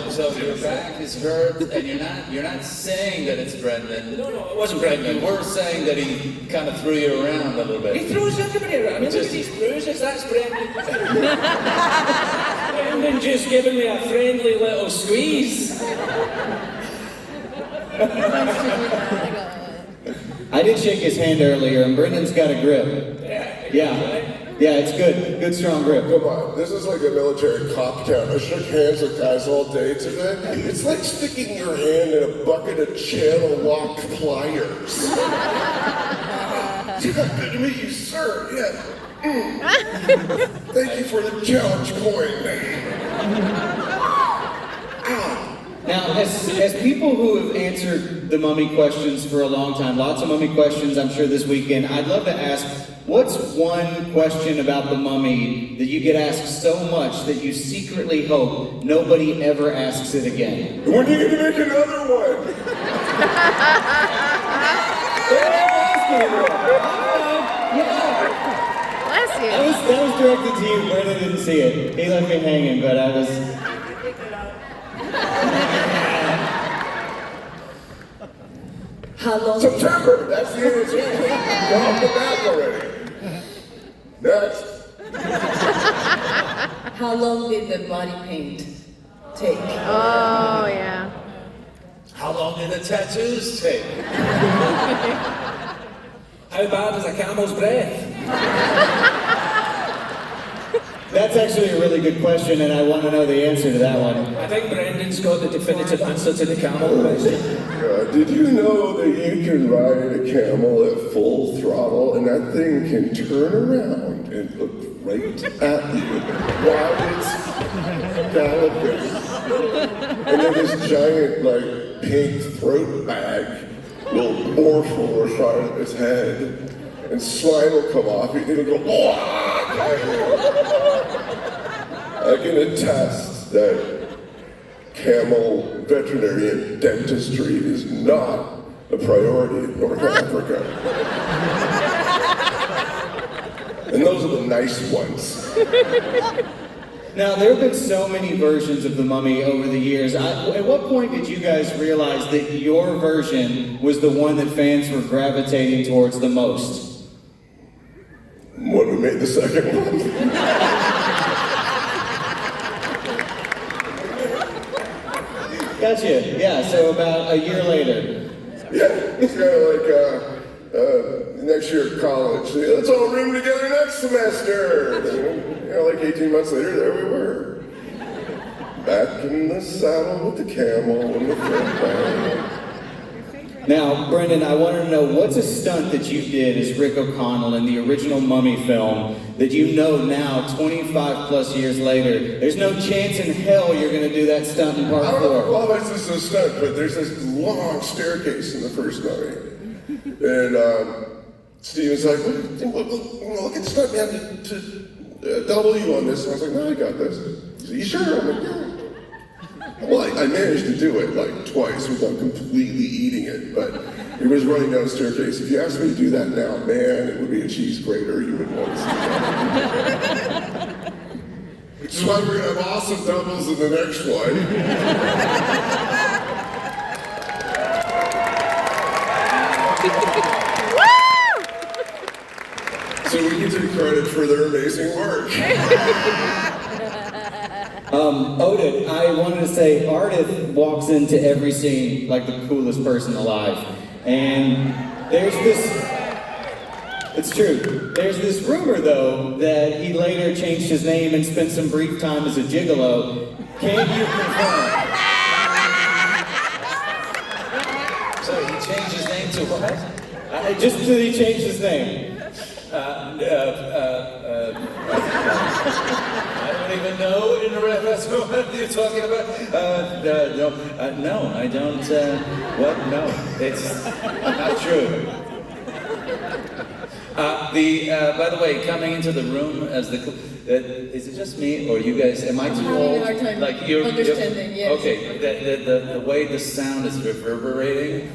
So your back is hurt, and you're not saying that it's Brendan. No, it wasn't Brendan. You were saying that he kind of threw you around a little bit. He throws everybody around. I mean, look at these bruises, that's Brendan. Brendan just giving me a friendly little squeeze. I did shake his hand earlier, and Brendan's got a grip. Yeah, it's good. Good, strong grip. Come on, this is like a military cop town. I shook hands with guys all day today. It's like sticking your hand in a bucket of channel-locked pliers. Good to meet you, sir. Yeah. Thank you for the challenge coin. Now, as people who have answered the mummy questions for a long time, lots of mummy questions, I'm sure, this weekend, I'd love to ask, what's one question about the mummy that you get asked so much that you secretly hope nobody ever asks it again? When are you going to make another one? Bless you. That was directed to you. Brendan didn't see it. He left me hanging, but I was... How long? September, that's the answer. Get off the back already. Next. How long did the body paint take? Oh, yeah. How long did the tattoos take? How bad is a camel's breath? That's actually a really good question, and I want to know the answer to that one. I think Brendan's got the definitive answer to the camel question. Did you know that you can ride a camel at full throttle and that thing can turn around and look right at you while it's galloping? And then this giant, pink throat bag will morph over the side of its head and slime will come off it and it'll go, I can attest that camel veterinary and dentistry is not a priority in North Africa. And those are the nice ones. Now, there have been so many versions of the mummy over the years. At what point did you guys realize that your version was the one that fans were gravitating towards the most? When we made the second one. Gotcha. Yeah, so about a year later. Yeah, it's kind of like next year at college. Let's all room together next semester. Like 18 months later, there we were. Back in the saddle with the camel and the thread bag. Now, Brendan, I want to know, what's a stunt that you did as Rick O'Connell in the original Mummy film that you know now, 25 plus years later, there's no chance in hell you're going to do that stunt in part 4? I don't know if this is a stunt, but there's this long staircase in the first Mummy. And Steven's like, look at the stunt man to double you on this. And I was like, no, I got this. He's like, you sure? I'm like, yeah. Well, I managed to do it twice without completely eating it, but it was running down the staircase. If you asked me to do that now, man, it would be a cheese grater. You wouldn't want to see that. Which is why we're going to have awesome doubles in the next one. So we can take credit for their amazing work. Odin, I wanted to say, Ardith walks into every scene like the coolest person alive. And there's this, it's true, there's this rumor though that he later changed his name and spent some brief time as a gigolo. Can you confirm? So he changed his name to what? Just till he changed his name. I don't even know in the reference what you're talking about. No, I don't. What? No, it's not true. By the way, coming into the room as is it just me or you guys? Am I too old? Like you're understanding? Yes. Okay. The way the sound is reverberating.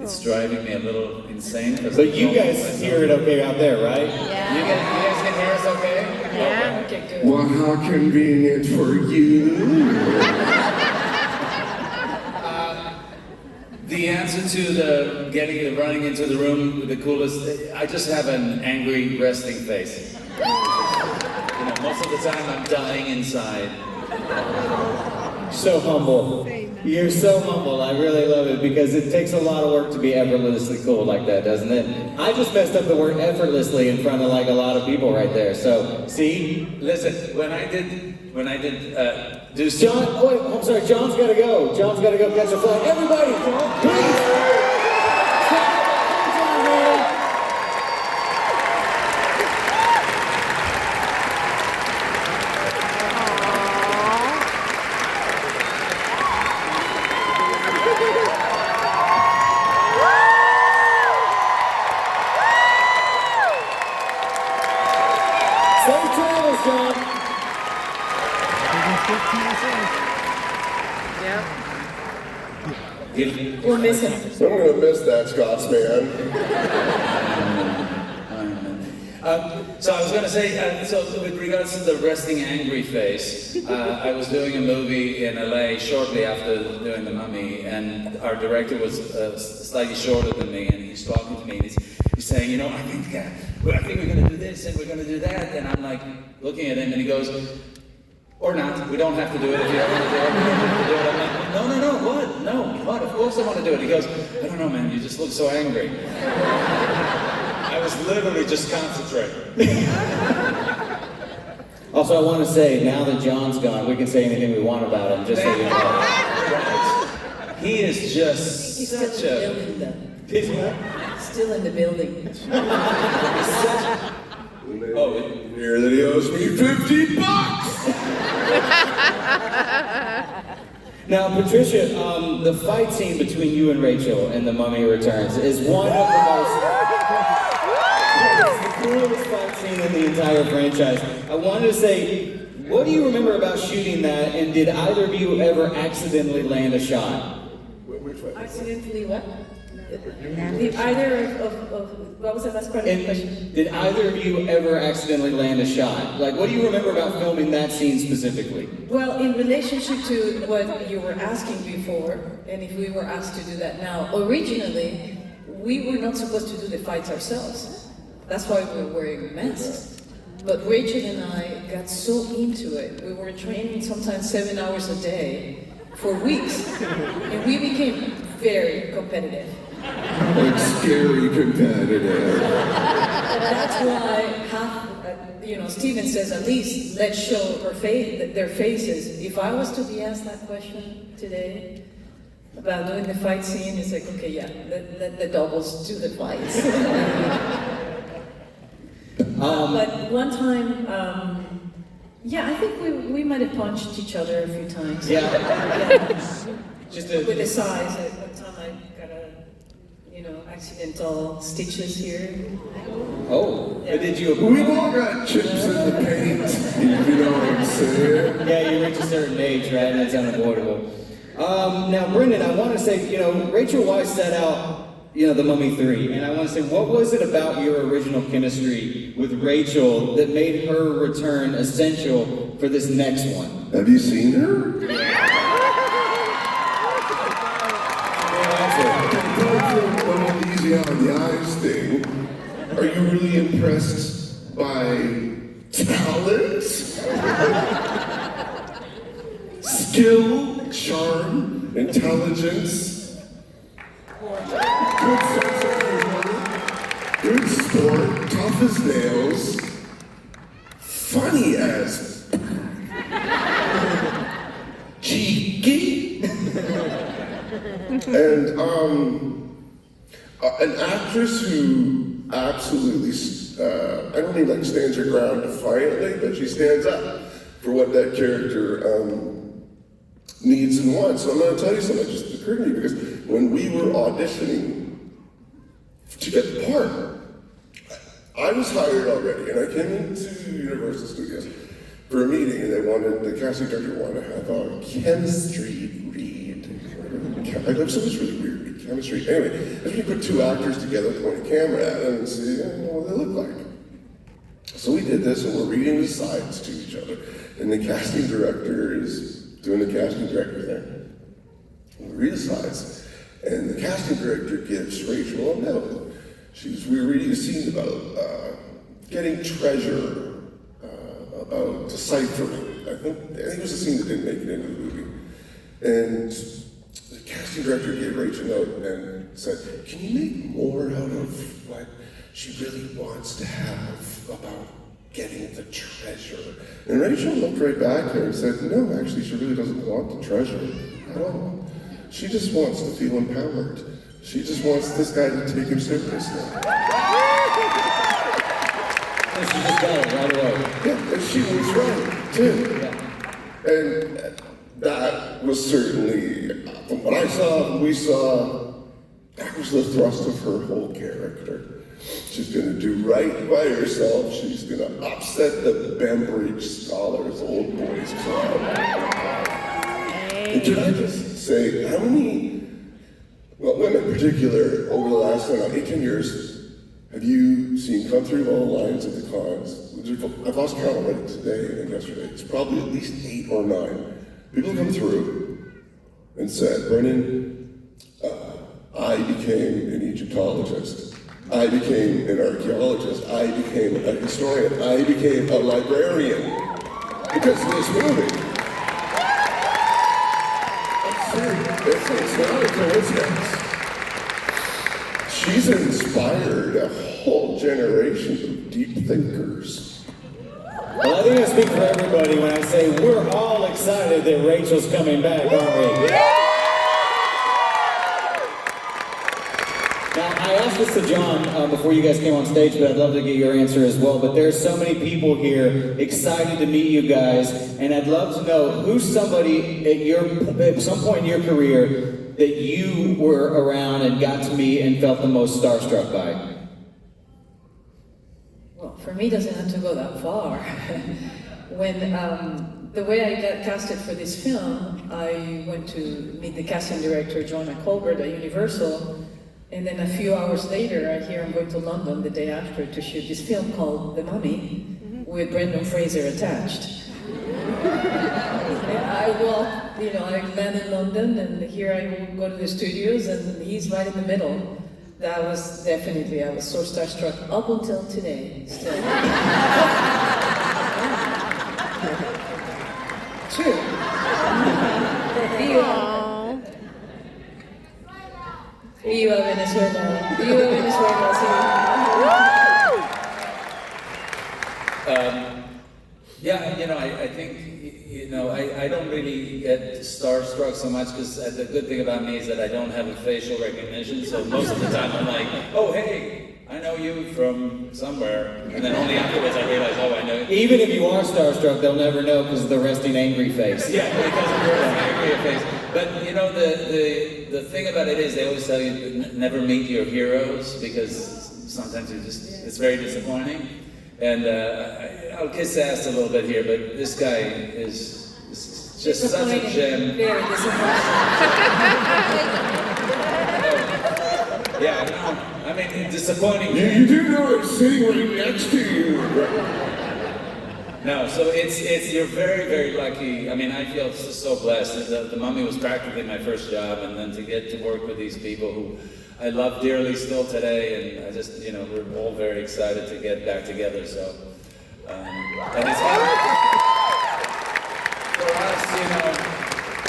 It's driving me a little insane. But you guys hear it okay out there, right? Yeah. You guys can hear us okay? Yeah. Okay, good. Well, how convenient for you. to the running into the room with the coolest, I just have an angry resting face. Most of the time I'm dying inside. So humble. You're so humble. I really love it because it takes a lot of work to be effortlessly cool like that, doesn't it? I just messed up the word effortlessly in front of like a lot of people right there. So, see? Listen, when I did do John, oh wait, I'm sorry, John's gotta go. John's gotta go catch a flight. Everybody, please! Safe travels, John. We'll miss him. So I'm gonna miss that Scotsman. So I was going to say, so with regards to the resting angry face, I was doing a movie in LA shortly after doing The Mummy, and our director was slightly shorter than me, and he's talking to me, and he's saying, I think we're going to do this, and we're going to do that, and I'm like looking at him, and he goes, or not, we don't have to do it if you don't want to do it, we don't have to do it. I'm like, no, what? No, what? Of course I want to do it. He goes, I don't know, man, you just look so angry. I was literally just concentrating. Also, I want to say, now that John's gone, we can say anything we want about him, just so you know. He is just He's such still in a... the building, though. He's what? Still in the building. Oh, Hear that he owes me $50. Now, Patricia, the fight scene between you and Rachel in The Mummy Returns is one of the most... It's the coolest fight scene in the entire franchise. I wanted to say, what do you remember about shooting that, and did either of you ever accidentally land a shot? Which way? Accidentally what? Did either of what was the last part of the question? And did either of you ever accidentally land a shot? Like, what do you remember about filming that scene specifically? Well, in relationship to what you were asking before, and if we were asked to do that now, originally, we were not supposed to do the fights ourselves. That's why we were wearing masks. But Rachel and I got so into it. We were training sometimes 7 hours a day for weeks. And we became very competitive. Like scary competitive. That's why Steven says, at least let's show their faces. If I was to be asked that question today about doing the fight scene, it's like, okay, yeah, let the doubles do the fights. But one time, I think we might have punched each other a few times. Yeah. Just with the size. One time I got accidental stitches here. Oh, Yeah. did you... We've all got chips in the paint, if you know what I'm saying. Yeah, you reach a certain age, right? And it's unavoidable. Now, Brendan, I want to say, Rachel Weisz set out, The Mummy 3, and I want to say, what was it about your original chemistry with Rachel that made her return essential for this next one? Have you seen her? Easy on the eyes thing. Are you really impressed by talent? Skill, charm, intelligence, good sense of humor, good sport, tough as nails, funny as cheeky, and an actress who absolutely, I don't mean like stands her ground defiantly, but she stands up for what that character needs and wants. So I'm going to tell you something that just occurred to me, because when we were auditioning to get the part, I was hired already, and I came into Universal Studios for a meeting, and the casting director wanted to have a chemistry read. I've so much really weird chemistry. Anyway, I think we put two actors together, point a camera at them, and see what they look like. So we did this, and we're reading the sides to each other, and the casting director is doing the casting director there. We read the sides, And the casting director gives Rachel a note. We were reading a scene about getting treasure, about deciphering. I think it was a scene that didn't make it into the movie. And the casting director gave Rachel a note and said, "Can you make more out of what she really wants to have about getting the treasure?" And Rachel looked right back at her and said, "No, actually, she really doesn't want the treasure at all. She just wants to feel empowered. She just wants this guy to take her seriously." And she just got it right away. Yeah, and she was right, too. And that was certainly, from what I saw, we saw, that was the thrust of her whole character. She's gonna do right by herself. She's gonna upset the Bembridge Scholars Old Boys Club. And can I just say, how many, well, women in particular, over the last 18 years, have you seen come through all the lines at the cons? I've lost count already today and yesterday. It's probably at least 8 or 9. People come through and said, "Brennan, I became an Egyptologist. I became an archaeologist. I became a historian. I became a librarian because of this movie." It's not a coincidence. She's inspired a whole generation of deep thinkers. Well, I think I speak for everybody when I say we're all excited that Rachel's coming back, aren't we? Now, I asked this to John before you guys came on stage, but I'd love to get your answer as well. But there's so many people here excited to meet you guys, and I'd love to know who's somebody at some point in your career that you were around and got to meet and felt the most starstruck by. Well, for me, it doesn't have to go that far. When the way I got casted for this film, I went to meet the casting director, Joanna Colbert at Universal, and then a few hours later, I hear I'm going to London the day after to shoot this film called The Mummy, with Brendan Fraser attached. And I walk, I land in London, and here I go to the studios, and he's right in the middle. That was definitely, I was so starstruck up until today, still. True. Viva Venezuela. Viva Venezuela, sí. Yeah, I think, I don't really get starstruck so much because the good thing about me is that I don't have a facial recognition, so most of the time I'm like, "Oh, hey, I know you from somewhere," and then only afterwards I realize, "Oh, I know you." Even if you are starstruck, they'll never know because of the resting angry face. Yeah, because of your angry face. But, the thing about it is they always tell you never meet your heroes because sometimes it's very disappointing. And I'll kiss ass a little bit here, but this guy is just such a gem. Very disappointing. Yeah, no, I mean, disappointing. You do know I'm sitting right next to you. No, so you're very, very lucky. I mean, I feel so blessed. The Mummy was practically my first job, and then to get to work with these people who I love dearly still today, and I just, we're all very excited to get back together, so. And it's for us,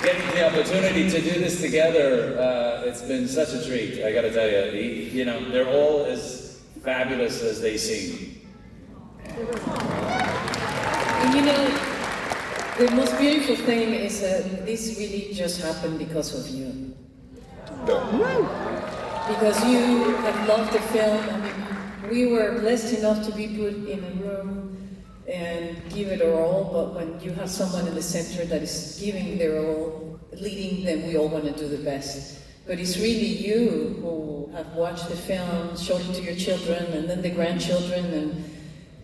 getting the opportunity to do this together, it's been such a treat, I gotta tell you. They're all as fabulous as they seem. And the most beautiful thing is that this really just happened because of you. Because you have loved the film. I mean, we were blessed enough to be put in a room and give it our all, but when you have someone in the center that is giving their all, leading them, we all want to do the best. But it's really you who have watched the film, showed it to your children, and then the grandchildren, and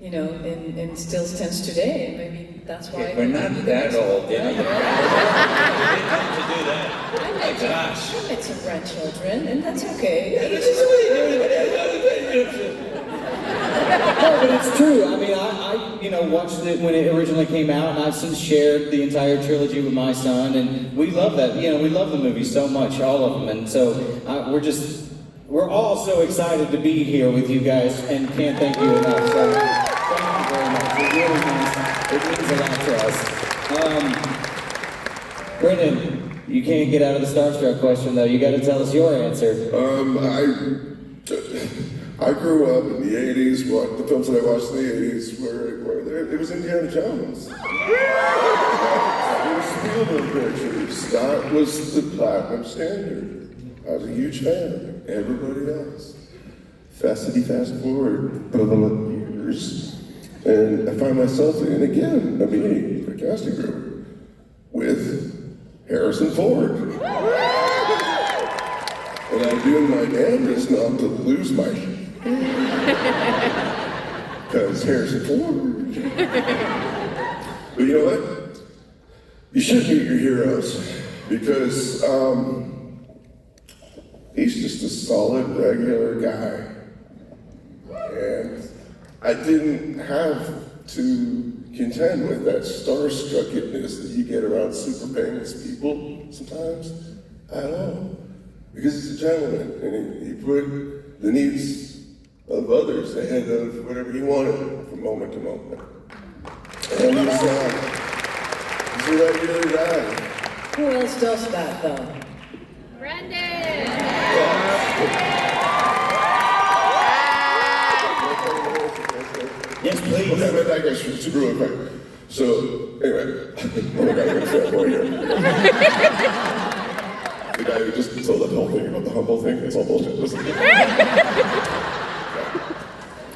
and still stands today. And maybe that's why we're not that old, We didn't have to do that. Oh my gosh. I met some grandchildren, and that's okay. No, but it's true. I mean, I watched it when it originally came out, and I've since shared the entire trilogy with my son, and we love that. We love the movie so much, all of them, and so we're all so excited to be here with you guys, and can't thank you enough. So thank you very much. It really means a lot to us. Brendan, you can't get out of the starstruck question though. You got to tell us your answer. I grew up in the 80s, the films that I watched in the 80s, where it was Indiana Jones. It was Spielberg pictures. That was the platinum standard. I was a huge fan. Everybody else. Fast forward a couple of years, and I find myself in again a meeting, a casting group, with Harrison Ford. And I'm doing my damnedest not to lose my because Harrison Ford. But you know what? You should meet your heroes because he's just a solid, regular guy. And I didn't have to contend with that starstruckedness that you get around super famous people sometimes at all. Because he's a gentleman, and he put the needs of others ahead of whatever he wanted from moment to moment. And he's a regular guy. Who else does that, though? Brendan! Yes, please. Okay, but I guess super real quick. So, anyway, oh my God, I'm gonna feel boy here. The guy who just told that whole thing about the humble thing, it's all bullshit. Listen.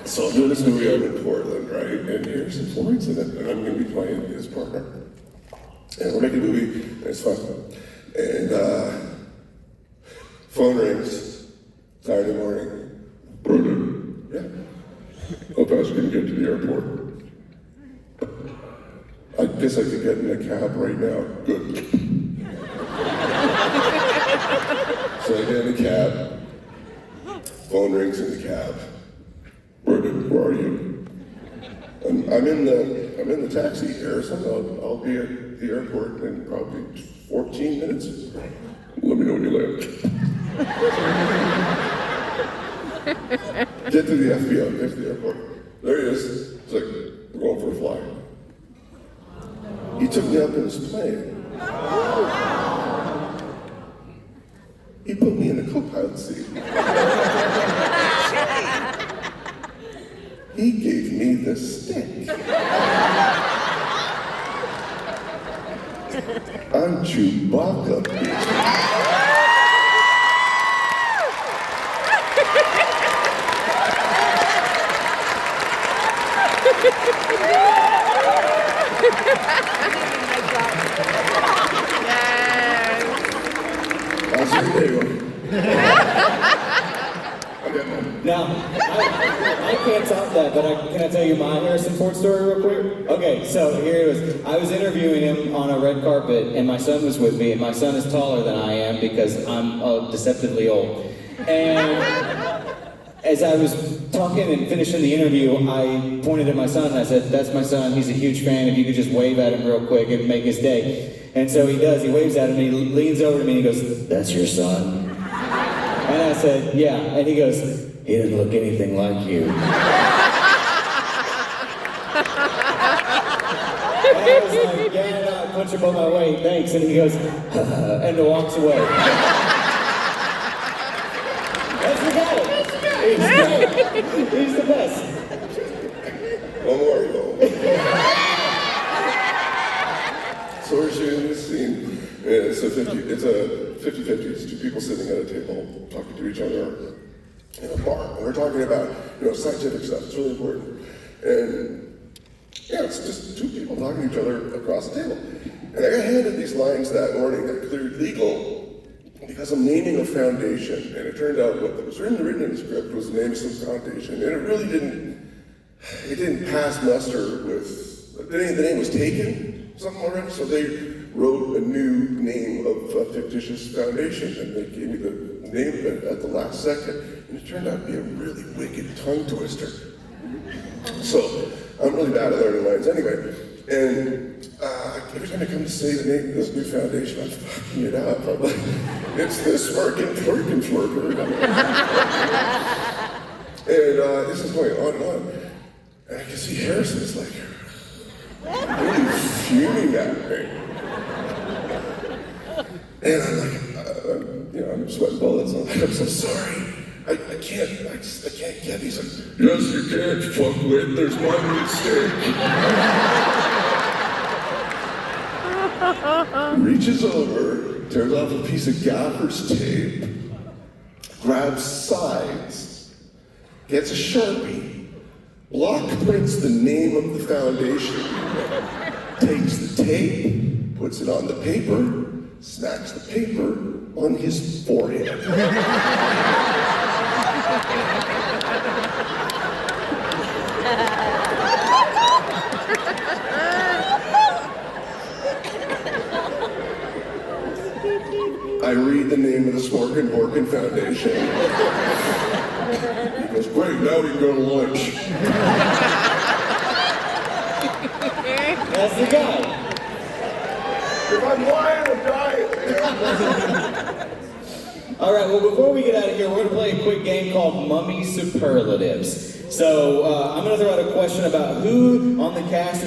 So I'm doing this movie out in Portland, right? And Harrison Ford's in it, and I'm gonna be playing his partner. And we're making a movie, and it's fun. And phone rings, Saturday morning. Brendan. Yeah. How fast can you get to the airport? I guess I could get in a cab right now. Good. So I get in a cab. Phone rings in the cab. Brendan, where are you? I'm in the taxi, Harrison. I'll be at the airport in probably 14 minutes. Let me know when you land. Get to the FBO, get to the airport. There he is. It's like, we're going for a fly. He took me up in his plane. He put me in the co-pilot seat. He gave me the stick. I'm Chewbacca, bitch. I'll see you later. Now, I can't top that, but can I tell you my Harrison Ford story real quick? Okay, so here it was. I was interviewing him on a red carpet, and my son was with me, and my son is taller than I am because I'm deceptively old. And as I was talking and finishing the interview, I pointed at my son and I said, "That's my son, he's a huge fan, if you could just wave at him real quick, it'd make his day." And so he does, he waves at him, and he leans over to me and he goes, "That's your son?" And I said, "Yeah," and he goes, "He doesn't look anything like you." And I was like, "Yeah, no, I punch him on my weight, thanks," and he goes, and walks away. That's the guy. He's great. He's the best. One more, though. So we're shooting this scene, and it's a 50-50. It's two people sitting at a table talking to each other in a bar. And we're talking about, scientific stuff. It's really important. And yeah, it's just two people talking to each other across the table. And I got handed these lines that morning that cleared legal because I'm naming a foundation. And it turned out what was written in the script was the name of some foundation. And it really didn't pass muster with, the name was taken, something already. So they wrote a new name of a fictitious foundation, and they gave me the name of it at the last second. And it turned out to be a really wicked tongue twister. So I'm really bad at learning lines anyway. And every time I come to say the name of this new foundation, I'm fucking it up. I'm like, it's this working, flirkin', flirker. And this is going on and on. And I can see Harrison's like, really fuming at me. And I'm like, I'm sweating bullets. I'm like, I'm so sorry. I can't get these. Like, yes, you can, fuckwit. There's one mistake. Reaches over, tears off a piece of gaffer's tape, grabs sides, gets a Sharpie, block prints the name of the foundation, takes the tape, puts it on the paper, smacks the paper on his forehead. I read the name of the Sporkin' Borkin Foundation. He goes, great, now we can go to lunch. That's the guy. If I'm lying, I'm dying. All right, well, before we get out of here, we're going to play a quick game called Mummy Superlatives. So I'm going to throw out a question about who on the cast